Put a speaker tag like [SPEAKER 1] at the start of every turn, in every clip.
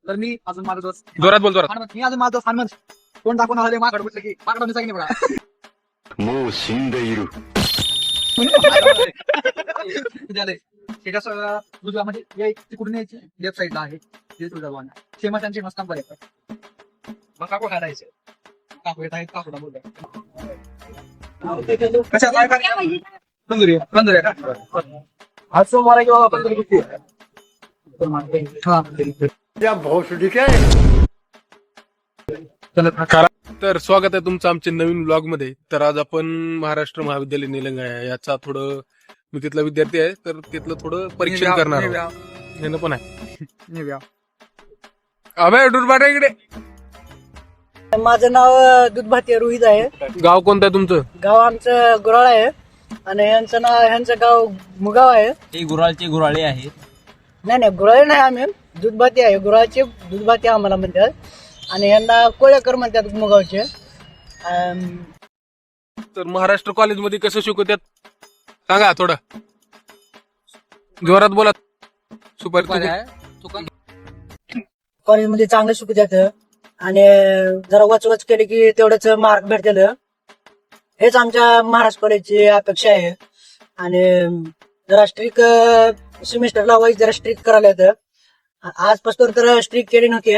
[SPEAKER 1] तर मी अजून माझा दोस्त
[SPEAKER 2] जोरात बोल जोरात.
[SPEAKER 1] हनुमंत, मी अजून माझा दोस्त हनुमंत कोण दाखवून आले माकडे म्हटलं की माकडं सांगितलं बघा
[SPEAKER 3] もう死んでいる。
[SPEAKER 1] उजवा म्हणजे तिकडून यायची लेफ्ट साईडला आहे फेमस त्यांची मस्त कंपनी मग काकू खायला यायचे काकू येत आहेत काकूला बोलतात कशा काय तंदुरी तंदुरी का आज सोमवार किंवा तंदुरी कुठली हा
[SPEAKER 2] तर स्वागत आहे तुमचं आमच्या नवीन ब्लॉग मध्ये. तर आज आपण महाराष्ट्र महाविद्यालय निलंगा याचा थोडं मी तिथला विद्यार्थी आहे तर तिथलं थोडं परीक्षण करणार आहोत. हे पण आहे अभय डुरबाटा इकडे.
[SPEAKER 4] माझं नाव दूधभाती रोहित आहे.
[SPEAKER 2] गाव कोणतं आहे तुमचं?
[SPEAKER 4] गाव आमचं गुराळ आहे आणि ह्यांचं गाव मुगाव आहे.
[SPEAKER 5] ते गुराळचे गुराळे आहेत.
[SPEAKER 4] नाही गुराळे नाही, आम्ही दूधभाती आहे. गुराळचे दूधभाती आम्हाला म्हणतात आणि यांना कोळेकर म्हणतात मुगावचे.
[SPEAKER 2] तर महाराष्ट्र कॉलेजमध्ये कसं शिकवतात सांगा थोडं जोरात बोला. सुपारी
[SPEAKER 4] कॉलेजमध्ये चांगलं शिकवतात आणि जरा वचवच केले की तेवढंच मार्क भेटतील. हेच आमच्या महाराष्ट्र कॉलेजची अपेक्षा आहे. आणि जरा स्ट्रिक सेमिस्टरला वाईज जरा स्ट्रिक करायला येतं. आजपासून तर स्ट्रिक केली नव्हती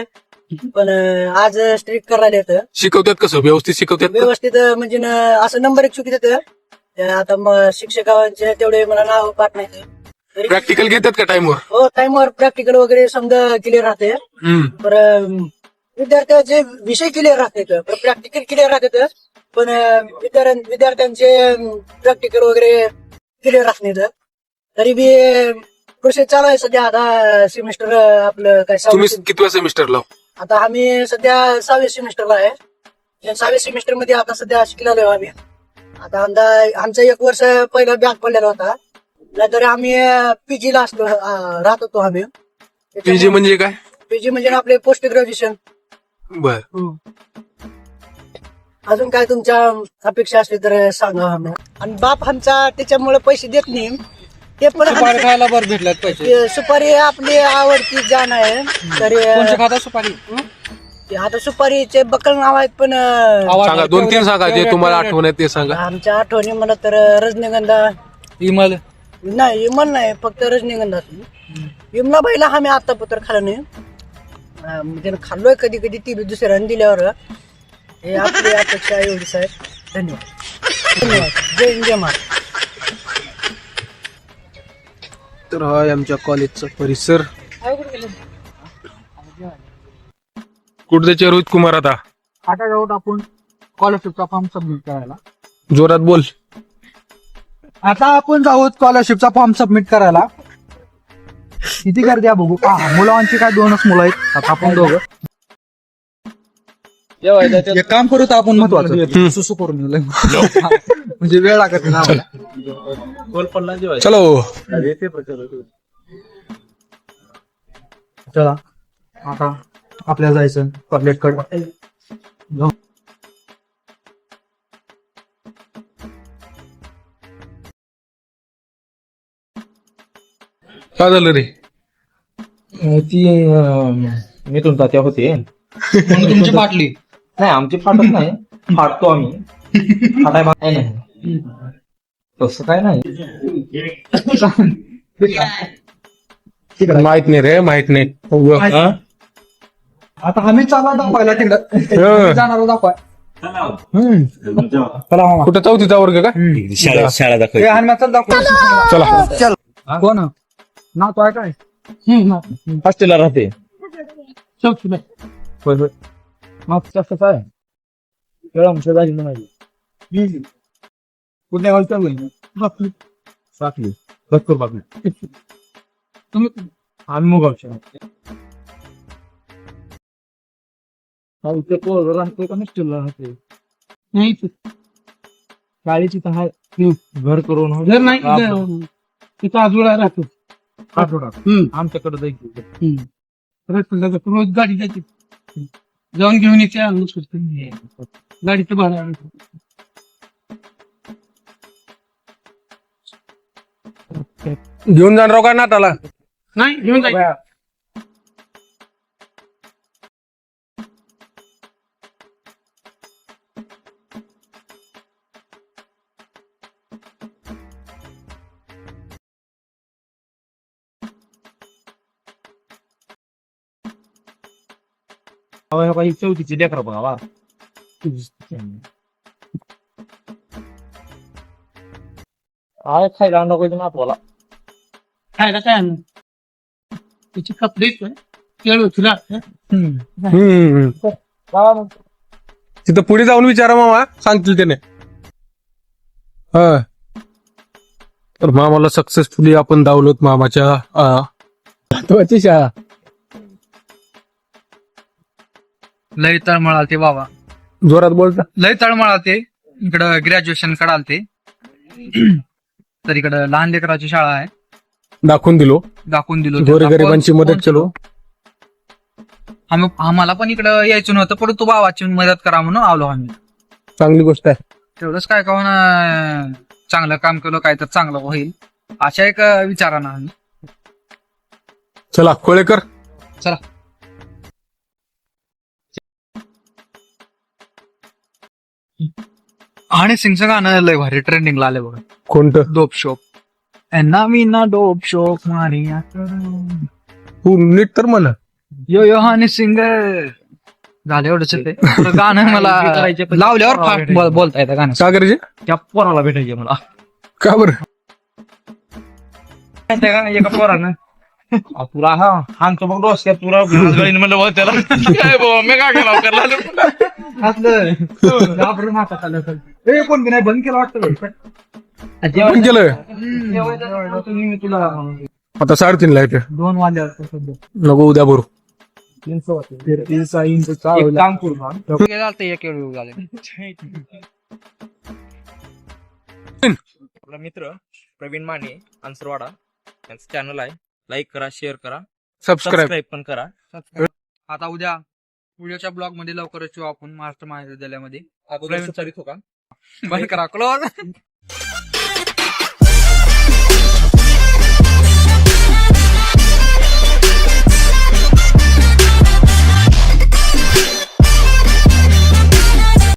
[SPEAKER 4] पण आज स्ट्रिक करायला येतं.
[SPEAKER 2] शिकवतात कसं व्यवस्थित शिकवतात?
[SPEAKER 4] व्यवस्थित म्हणजे असं नंबर एक चुकी देतं. आता मग शिक्षकांचे तेवढे मला नाव पाठ नाही.
[SPEAKER 2] प्रॅक्टिकल घेतात का टाइमवर?
[SPEAKER 4] हो, टाइमवर प्रॅक्टिकल वगैरे समजा क्लिअर राहते. तर विद्यार्थ्यांचे विषय क्लिअर राहते, प्रॅक्टिकल क्लिअर राहते. पण विद्यार्थ्यांचे प्रॅक्टिकल वगैरे क्लिअर राहत नाही. तरी बी प्रोसेस चालू आहे सध्या. आता सेमिस्टर आपलं काय
[SPEAKER 2] तुम्ही कितव्या सेमिस्टरला?
[SPEAKER 4] आता आम्ही सध्या 6व्या सेमिस्टरला आहे. 6व्या सेमिस्टर मध्ये आता सध्या शिकलेलो आहे आम्ही. आता आमचा 1 वर्ष पहिला बॅक पडलेला होता. नाहीतर आम्ही पीजी ला असतो राहत होतो आम्ही.
[SPEAKER 2] पीजी म्हणजे काय?
[SPEAKER 4] पीजी म्हणजे आपले पोस्ट ग्रॅज्युएशन.
[SPEAKER 2] बर.
[SPEAKER 4] अजून काय तुमच्या अपेक्षा असली तर सांगा. आणि बाप आमचा त्याच्यामुळे पैसे देत नाही. ते पण
[SPEAKER 5] खायला बरं भेटल्यात पैसे.
[SPEAKER 4] सुपारी आपली आवडती जाण आहे. तर
[SPEAKER 5] खाता सुपारी?
[SPEAKER 4] आता सुपारीचे बक्कल नाव आहेत पण
[SPEAKER 2] सांगा 2-3 सांगा जे तुम्हाला आठवण आहे ते सांगा.
[SPEAKER 4] आमच्या आठवणी मला तर रजनीगंधा.
[SPEAKER 5] इमल
[SPEAKER 4] नाही, इमल नाही, फक्त रजनीगंधा. इमला बाईला आम्ही आतापत्र खाल्लं नाही. म्हणजे खाल्लोय कधी कधी ती दुसऱ्याने दिल्यावर. हे आपली अपेक्षा एवढीच आहे. धन्यवाद धन्यवाद. जय हिंद जय महाराज.
[SPEAKER 2] तर हा आहे आमच्या कॉलेजचा परिसर. कुठे जायचे रोहित कुमार आता?
[SPEAKER 1] आता जाऊ आपण स्कॉलरशिपचा फॉर्म सबमिट करायला.
[SPEAKER 2] जोरात बोल.
[SPEAKER 1] आता आपण जाऊ स्कॉलरशिपचा फॉर्म सबमिट करायला. किती गर्दी आहे बघू. मुलांची काय 2च मुलं आहेत. आता आपण दोघं एक काम करू तर आपण महत्वाचं सुसू करून येऊ. म्हणजे वेळ लागत नाही आम्हाला.
[SPEAKER 2] चलो
[SPEAKER 1] चला आता आपल्याला जायचं टॉयलेट कडे.
[SPEAKER 2] काय झालं रे?
[SPEAKER 5] ती मी तुमचा त्या होते.
[SPEAKER 1] तुमची फाटली
[SPEAKER 5] नाही, आमची फाटत नाही. फाटतो आम्ही. फाटाय नाही तसं काय नाही.
[SPEAKER 2] माहित नाही रे, माहित नाही.
[SPEAKER 1] आता आम्ही चालला दाखवायला तिकडं जाणार दाखवाय. चला मामा.
[SPEAKER 2] कुठं 4थीचा वर्ग का?
[SPEAKER 5] शाळा दाखव.
[SPEAKER 1] हनुमानचा दाखव.
[SPEAKER 2] चला
[SPEAKER 1] चल. कोण नाव तो आहे काय?
[SPEAKER 5] हॉस्टेलला राहते.
[SPEAKER 1] होय होय. मग कसं काय आमच्या जायला नाही. कुठल्या गावचा साखली भरपूर बाबी. तुम्ही आम्ही मुगावचे राहतोय का हॉस्टेलला राहते? नाही शाळेची तर आहे घर करून. घर नाही तिथं आजोळा राहतो. आमच्याकडे जायचं रोज गाडी जायची. जाऊन घेऊन यायची गाडीचं भाडं.
[SPEAKER 2] घेऊन जाणार का नाताला?
[SPEAKER 1] नाही घेऊन जायचं.
[SPEAKER 5] ही चौथीची लेकरं बघा वा. काय खायला नको ना आपल्याला.
[SPEAKER 6] खायला काय आणलं तिची कपडे खेळ तुला
[SPEAKER 2] तिथं पुढे जाऊन विचारा मामा, सांगतील त्याने. हा, तर मामाला सक्सेसफुली आपण धावलोत मामाच्या महत्वाची शाळा.
[SPEAKER 1] लय तळमळ ते बाबा,
[SPEAKER 2] जोरात बोलता.
[SPEAKER 1] लय तळमळ ते. इकडं ग्रॅज्युएशन कडाल ते. तर इकडं लहान लेकराची शाळा आहे,
[SPEAKER 2] दाखवून दिलो,
[SPEAKER 1] दाखवून दिलो.
[SPEAKER 2] गोरगरिबांची मदत केलो.
[SPEAKER 1] आम्हाला पण इकडं यायचं नव्हतं, परंतु भावाची मदत करा म्हणून आलो आम्ही.
[SPEAKER 2] चांगली गोष्ट आहे.
[SPEAKER 1] तेवढंच काय का होईना, चांगलं काम केलं काय तर चांगलं होईल अशा एक विचारानं आम्ही.
[SPEAKER 2] चला कोळेकर,
[SPEAKER 1] चला. आणि सिंगचं गाणं लय भारी ट्रेंडिंगला आले बघा.
[SPEAKER 2] कोणतं?
[SPEAKER 1] Dope shop. ना मी ना डोप शोप मारिया
[SPEAKER 2] तू नीट तर म्हण.
[SPEAKER 1] यो यो हानी सिंग झालं एवढंच ते. पुढं गाणं मला लावल्यावर फास्ट बोलता येतं गाणं.
[SPEAKER 2] का करायचे?
[SPEAKER 5] त्या पोराला भेटायचे मला.
[SPEAKER 2] का बरं?
[SPEAKER 5] एका पोरानं तुला हाणतो मग डोसक्यात तुला गळीन म्हणलं बघ त्याला. काय बाबा मी काय केला
[SPEAKER 1] कोण नाही बंद केलं वाटतं.
[SPEAKER 2] पण केलं
[SPEAKER 1] मी तुला
[SPEAKER 2] आता 3:30 येते.
[SPEAKER 1] 2 वाजल्यावर सध्या
[SPEAKER 2] नको उद्या भरू.
[SPEAKER 5] काम करू ना.
[SPEAKER 1] एक वेळ झाले.
[SPEAKER 5] आपला मित्र प्रवीण माने अंसरवाडा यांचं चॅनल आहे. लाईक करा, शेअर करा,
[SPEAKER 2] सबस्क्राईब.
[SPEAKER 5] सबस्क्राईब पण करा.
[SPEAKER 1] आता उद्याच्या ब्लॉग मध्ये लवकरच येऊ आपण महाराष्ट्र महाविद्यालयामध्ये.
[SPEAKER 5] अगोदर सुचारित हो का?
[SPEAKER 1] बंद करा क्लोज.